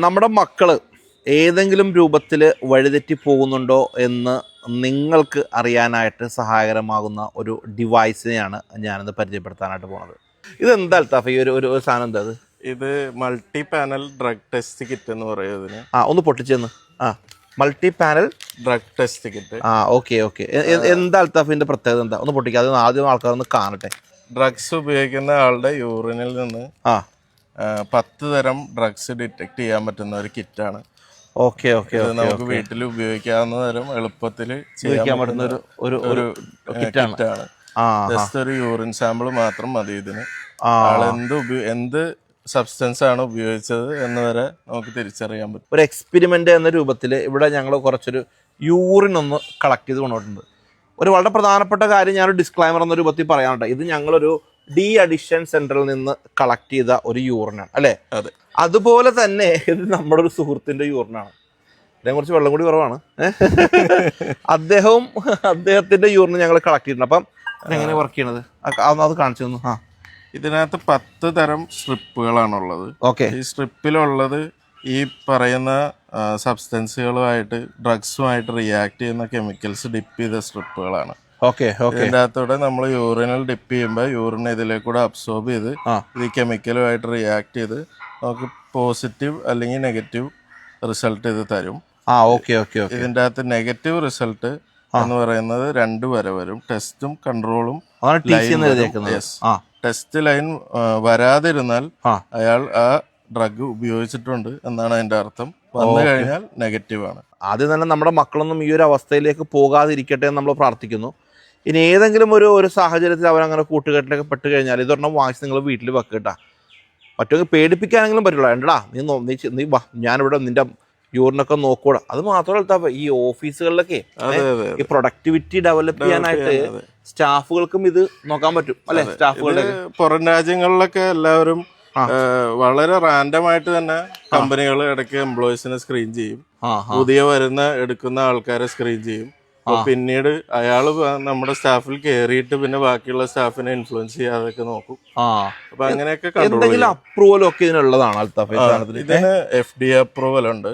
നമ്മുടെ മക്കള് ഏതെങ്കിലും രൂപത്തിൽ വഴിതെറ്റി പോകുന്നുണ്ടോ എന്ന് നിങ്ങൾക്ക് അറിയാനായിട്ട് സഹായകരമാകുന്ന ഒരു ഡിവൈസിനെയാണ് ഞാനിന്ന് പരിചയപ്പെടുത്താനായിട്ട് പോകുന്നത്. ഇതെന്താ അൽത്താഫ് ഈ ഒരു സാധനം എന്താ? ഇത് multi panel drug test kit എന്ന് പറയുന്നതിന് ഒന്ന് പൊട്ടിച്ചെന്ന്. Multi panel drug test kit. Okay. എന്താ അൽത്താഫിന്റെ പ്രത്യേകത എന്താ? ഒന്ന് പൊട്ടിക്കുക, അത് ആദ്യം ആൾക്കാരൊന്ന് കാണട്ടെ. ഡ്രഗ്സ് ഉപയോഗിക്കുന്ന ആളുടെ യൂറിനിൽ നിന്ന് 10 തരം ഡ്രഗ്സ് ഡിറ്റക്ട് ചെയ്യാൻ പറ്റുന്ന ഒരു കിറ്റാണ്. ഓക്കെ. നമുക്ക് വീട്ടിൽ ഉപയോഗിക്കാവുന്ന തരം എളുപ്പത്തിൽ ചെയ്യാൻ പറ്റുന്ന ഒരു കിറ്റാണ്. ജസ്റ്റ് ഒരു യൂറിൻ സാമ്പിൾ മാത്രം മതി ഇതിന്. ആള് എന്ത് സബ്സ്റ്റൻസ് ആണ് ഉപയോഗിച്ചത് എന്ന് വരെ നമുക്ക് തിരിച്ചറിയാൻ പറ്റും. ഒരു എക്സ്പെരിമെന്റ് എന്ന രൂപത്തിൽ ഇവിടെ ഞങ്ങൾ കുറച്ചൊരു യൂറിൻ ഒന്ന് കളക്ട് ചെയ്ത് കൊണ്ടുപോയിട്ടുണ്ട്. ഒരു വളരെ പ്രധാനപ്പെട്ട കാര്യം ഞാനൊരു ഡിസ്ക്ലൈമർ എന്ന രൂപത്തിൽ പറയാനുണ്ട്. ഇത് ഞങ്ങളൊരു ഡി അഡിക്ഷൻ സെന്ററിൽ നിന്ന് കളക്ട് ചെയ്ത ഒരു യൂറിനാണ് അല്ലേ? അതെ. അതുപോലെ തന്നെ ഇത് നമ്മുടെ ഒരു സുഹൃത്തിന്റെ യൂറിനാണ്. ഇതിനെ കുറച്ച് വെള്ളം കൂടി കുറവാണ്. അദ്ദേഹത്തിന്റെ യൂറിന് ഞങ്ങൾ കളക്ട് ചെയ്തിട്ടുണ്ട്. അപ്പം എങ്ങനെ വർക്ക് ചെയ്യണത് അത് കാണിച്ചു തന്നു. ഇതിനകത്ത് 10 തരം സ്ട്രിപ്പുകളാണുള്ളത്. ഓക്കെ. ഈ സ്ട്രിപ്പിലുള്ളത് ഈ പറയുന്ന സബ്സ്റ്റൻസുകളുമായിട്ട് ഡ്രഗ്സുമായിട്ട് റിയാക്ട് ചെയ്യുന്ന കെമിക്കൽസ് ഡിപ്പ് ചെയ്ത സ്ട്രിപ്പുകളാണ്. ഇതിൻ്റെ അകത്തൂടെ നമ്മൾ യൂറിനിൽ ഡിപ്പ് ചെയ്യുമ്പോൾ യൂറിൻ ഇതിലേക്കൂടെ അബ്സോർബ് ചെയ്ത് ഈ കെമിക്കലുമായിട്ട് റിയാക്ട് ചെയ്ത് നമുക്ക് പോസിറ്റീവ് അല്ലെങ്കിൽ നെഗറ്റീവ് റിസൾട്ട് ഇത് തരും. ഇതിൻ്റെ അകത്ത് നെഗറ്റീവ് റിസൾട്ട് എന്ന് പറയുന്നത് 2 വരെ വരും. ടെസ്റ്റും കൺട്രോളും. ടെസ്റ്റ് ലൈൻ വരാതിരുന്നാൽ അയാൾ ആ ഡ്രഗ് ഉപയോഗിച്ചിട്ടുണ്ട് എന്നാണ് അതിന്റെ അർത്ഥം. വന്നു കഴിഞ്ഞാൽ നെഗറ്റീവ് ആണ്. ആദ്യം തന്നെ നമ്മുടെ മക്കളൊന്നും ഈ ഒരു അവസ്ഥയിലേക്ക് പോകാതിരിക്കട്ടെ എന്ന് നമ്മൾ പ്രാർത്ഥിക്കുന്നു. ഇനി ഏതെങ്കിലും ഒരു സാഹചര്യത്തിൽ അവരങ്ങനെ കൂട്ടുകെട്ടിലൊക്കെ പെട്ട് കഴിഞ്ഞാൽ ഇതൊരെണ്ണം വാങ്ങിച്ച് നിങ്ങൾ വീട്ടിൽ വെക്കട്ടാ. മറ്റൊക്കെ പേടിപ്പിക്കാനെങ്കിലും പറ്റില്ല. വേണ്ടടാ നീ വാ, ഞാനിവിടെ നിന്റെ യൂറിനൊക്കെ നോക്കൂടാ. അത് മാത്രമല്ല ഈ ഓഫീസുകളിലൊക്കെ ഈ പ്രൊഡക്ടിവിറ്റി ഡെവലപ്പ് ചെയ്യാനായിട്ട് സ്റ്റാഫുകൾക്കും ഇത് നോക്കാൻ പറ്റും അല്ലെ? സ്റ്റാഫുകളുടെ പുറം രാജ്യങ്ങളിലൊക്കെ എല്ലാവരും വളരെ റാൻഡം ആയിട്ട് തന്നെ കമ്പനികൾ ഇടയ്ക്ക് എംപ്ലോയീസിനെ സ്ക്രീൻ ചെയ്യും. പുതിയ എടുക്കുന്ന ആൾക്കാരെ സ്ക്രീൻ ചെയ്യും. പിന്നീട് അയാള് നമ്മുടെ സ്റ്റാഫിൽ കയറിയിട്ട് പിന്നെ ബാക്കിയുള്ള സ്റ്റാഫിനെ ഇൻഫ്ലുവൻസ് ചെയ്യാതൊക്കെ നോക്കും. അപ്പൊ അങ്ങനെയൊക്കെ അപ്രൂവൽ ഒക്കെ ഇതിനുള്ളതാണ്. ഇതിന് FDA അപ്രൂവൽ ഉണ്ട്.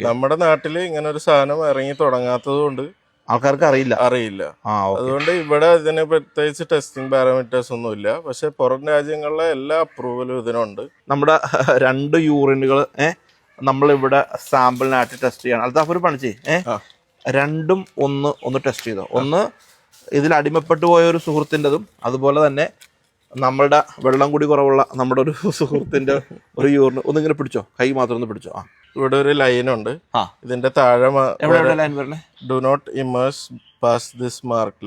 നമ്മുടെ നാട്ടില് ഇങ്ങനെ ഒരു സാധനം ഇറങ്ങി തുടങ്ങാത്തത് കൊണ്ട് ആൾക്കാർക്ക് അറിയില്ല. അതുകൊണ്ട് ഇവിടെ ഇതിന് പ്രത്യേകിച്ച് ടെസ്റ്റിംഗ് പാരാമീറ്റേഴ്സ് ഒന്നും ഇല്ല. പക്ഷെ പുറം രാജ്യങ്ങളിലെ എല്ലാ അപ്രൂവലും ഇതിനുണ്ട്. നമ്മുടെ 2 യൂറിനുകൾ നമ്മളിവിടെ സാമ്പിളിനായിട്ട് ടെസ്റ്റ് ചെയ്യണം. അൽത്താഫ് ഒരു പണിച്ചേ രണ്ടും ഒന്ന് ടെസ്റ്റ് ചെയ്തോ. ഒന്ന് ഇതിൽ അടിമപ്പെട്ടു പോയ ഒരു സുഹൃത്തിൻ്റെതും അതുപോലെ തന്നെ നമ്മളുടെ വെള്ളം കൂടി കുറവുള്ള നമ്മുടെ ഒരു സുഹൃത്തിന്റെ ഒരു യൂറിന് ഒന്നിങ്ങനെ പിടിച്ചോ, കൈ മാത്രം ഒന്ന് പിടിച്ചോ. ഇവിടെ ഒരു ലൈൻ ഉണ്ട്. ഇതിന്റെ താഴെ ലൈൻ വരണേ do not immerse past this mark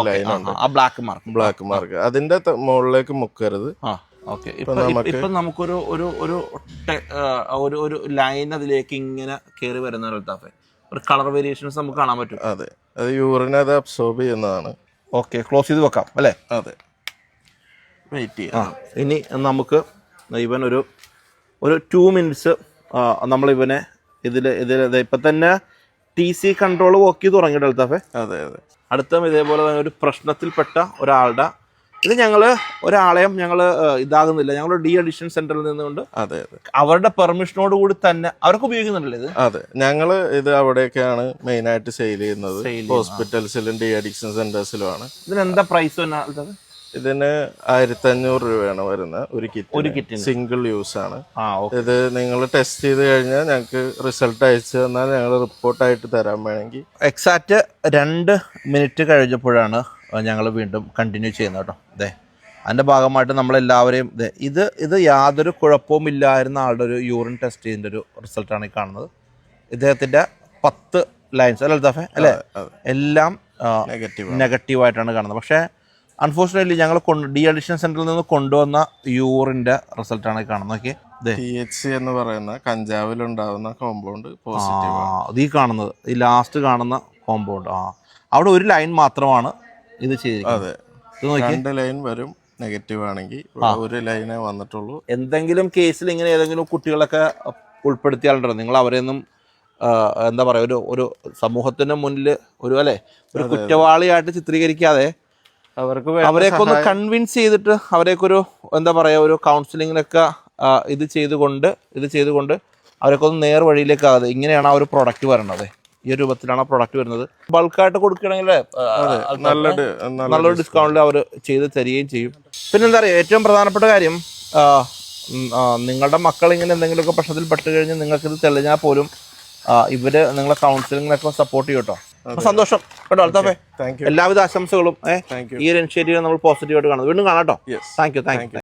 line ഉണ്ട്. ബ്ലാക്ക് മാർക്ക് അതിന്റെ മുകളിലേക്ക് മുക്കരുത്. ഇപ്പൊ നമുക്കൊരു ഒരു ലൈൻ അതിലേക്ക് ഇങ്ങനെ കയറി വരുന്ന ഒരു കളർ വേരിയേഷൻസ് നമുക്ക് കാണാൻ പറ്റും. അതെ, അത് യൂറിൻ അത് അബ്സോർബ് ചെയ്യുന്നതാണ്. ഓക്കെ, ക്ലോസ് ചെയ്ത് വെക്കാം അല്ലേ? അതെ, വെയിറ്റ് ചെയ്യാം. ഇനി നമുക്ക് ഇവൻ ഒരു 2 മിനിറ്റ്സ് നമ്മൾ ഇവനെ ഇതിൽ ഇപ്പൊ തന്നെ TC കൺട്രോൾ വർക്ക് ചെയ്ത് തുടങ്ങിയിട്ട് അൽത്താഫെ. അതെ. അടുത്ത ഇതേപോലെ തന്നെ ഒരു പ്രശ്നത്തിൽപ്പെട്ട ഒരാളുടെ ഇത് ഒരാളെയും ഇതാകുന്നില്ല. ഞങ്ങൾ ഡി അഡിക്ഷൻ സെന്ററിൽ നിന്നുകൊണ്ട് അവരുടെ പെർമിഷനോട് കൂടി തന്നെ അവർക്ക് ഉപയോഗിക്കുന്നുണ്ടല്ലോ ഇത്. അതെ, ഞങ്ങള് ഇത് അവിടെയൊക്കെയാണ് മെയിൻ ആയിട്ട് സെയിൽ ചെയ്യുന്നത്. ഹോസ്പിറ്റൽസിലും ഡി അഡിക്ഷൻ സെന്റേഴ്സിലുമാണ്. ഇതിന് എന്താ പ്രൈസ് തന്നെ? ഇതിന് 1500 രൂപയാണ് വരുന്ന ഒരു കിറ്റ്. സിംഗിൾ യൂസ് ആണ് ഇത്. നിങ്ങൾ ടെസ്റ്റ് ചെയ്ത് കഴിഞ്ഞാൽ ഞങ്ങൾക്ക് റിസൾട്ട് അയച്ചു തന്നാൽ ഞങ്ങൾ റിപ്പോർട്ടായിട്ട് തരാൻ വേണമെങ്കിൽ. എക്സാക്റ്റ് 2 മിനിറ്റ് കഴിഞ്ഞപ്പോഴാണ് ഞങ്ങൾ വീണ്ടും കണ്ടിന്യൂ ചെയ്യുന്നത് കേട്ടോ. അതിൻ്റെ ഭാഗമായിട്ട് നമ്മളെല്ലാവരെയും ഇത് യാതൊരു കുഴപ്പവും ഇല്ലായിരുന്ന ആളുടെ ഒരു യൂറിൻ ടെസ്റ്റ് ചെയ്തതിൻ്റെ ഒരു റിസൾട്ടാണ് ഈ കാണുന്നത്. ഇദ്ദേഹത്തിൻ്റെ 10 ലൈൻസ് അൽത്താഫെ അല്ലേ, എല്ലാം നെഗറ്റീവായിട്ടാണ് കാണുന്നത്. പക്ഷേ അൺഫോർച്ചുനേറ്റ്ലി ഞങ്ങൾ ഡി അഡിക്ഷൻ സെന്ററിൽ നിന്ന് കൊണ്ടുവന്ന യൂറിന്റെ റിസൾട്ടാണ് കാണുന്നത്. THC എന്ന് പറയുന്ന കഞ്ചാവിലുണ്ടാവുന്ന കോമ്പൗണ്ട് പോസിറ്റീവ് ആണ്. ഈ കാണുന്നത്, ഈ ലാസ്റ്റ് കാണുന്ന കോമ്പൗണ്ട്. അവിടെ ഒരു ലൈൻ മാത്രമാണ് ഇത് ചെയ്തിരിക്കുന്നത്. അതെ, 2 ലൈൻ വരും നെഗറ്റീവ് ആണെങ്കിൽ. ഒരു ലൈനേ വന്നിട്ടുള്ളൂ. എന്തെങ്കിലും കേസിൽ ഇങ്ങനെ ഏതെങ്കിലും കുട്ടികളൊക്കെ ഉൾപ്പെടുത്തിയാലുണ്ടോ നിങ്ങൾ അവരെയൊന്നും എന്താ പറയുക, ഒരു സമൂഹത്തിന് മുന്നിൽ ഒരു കുറ്റവാളിയായിട്ട് ചിത്രീകരിക്കാതെ അവരെയൊക്കെ ഒന്ന് കൺവിൻസ് ചെയ്തിട്ട് അവരെയൊക്കെ ഒരു എന്താ പറയുക ഒരു കൗൺസിലിങ്ങിനൊക്കെ ഇത് ചെയ്തുകൊണ്ട് അവരൊക്കെ ഒന്ന് നേർ വഴിയിലേക്കാകാതെ ഇങ്ങനെയാണ് ആ ഒരു പ്രൊഡക്റ്റ് വരണത്. ഈ ഒരു രൂപത്തിലാണ് ആ പ്രൊഡക്റ്റ് വരുന്നത്. ബൾക്കായിട്ട് കൊടുക്കുകയാണെങ്കിൽ നല്ലൊരു ഡിസ്കൗണ്ടിൽ അവർ ചെയ്ത് തരികയും ചെയ്യും. പിന്നെന്താ പറയുക, ഏറ്റവും പ്രധാനപ്പെട്ട കാര്യം നിങ്ങളുടെ മക്കൾ ഇങ്ങനെ എന്തെങ്കിലുമൊക്കെ പ്രശ്നത്തിൽ പെട്ട് കഴിഞ്ഞ് നിങ്ങൾക്കിത് തെളിഞ്ഞാൽ പോലും ഇവര് നിങ്ങളെ കൗൺസിലിങ്ങിനൊക്കെ സപ്പോർട്ട് ചെയ്യും കേട്ടോ. സന്തോഷം കേട്ടോ അൽത്താഫേ. എല്ലാവിധ ആശംസകളും. ഈ ഒരു ഇനിഷ്യേറ്റീവ് നമ്മൾ പോസിറ്റീവായിട്ട് കാണുന്നു. വീണ്ടും കാണാം കേട്ടോ. Thank you.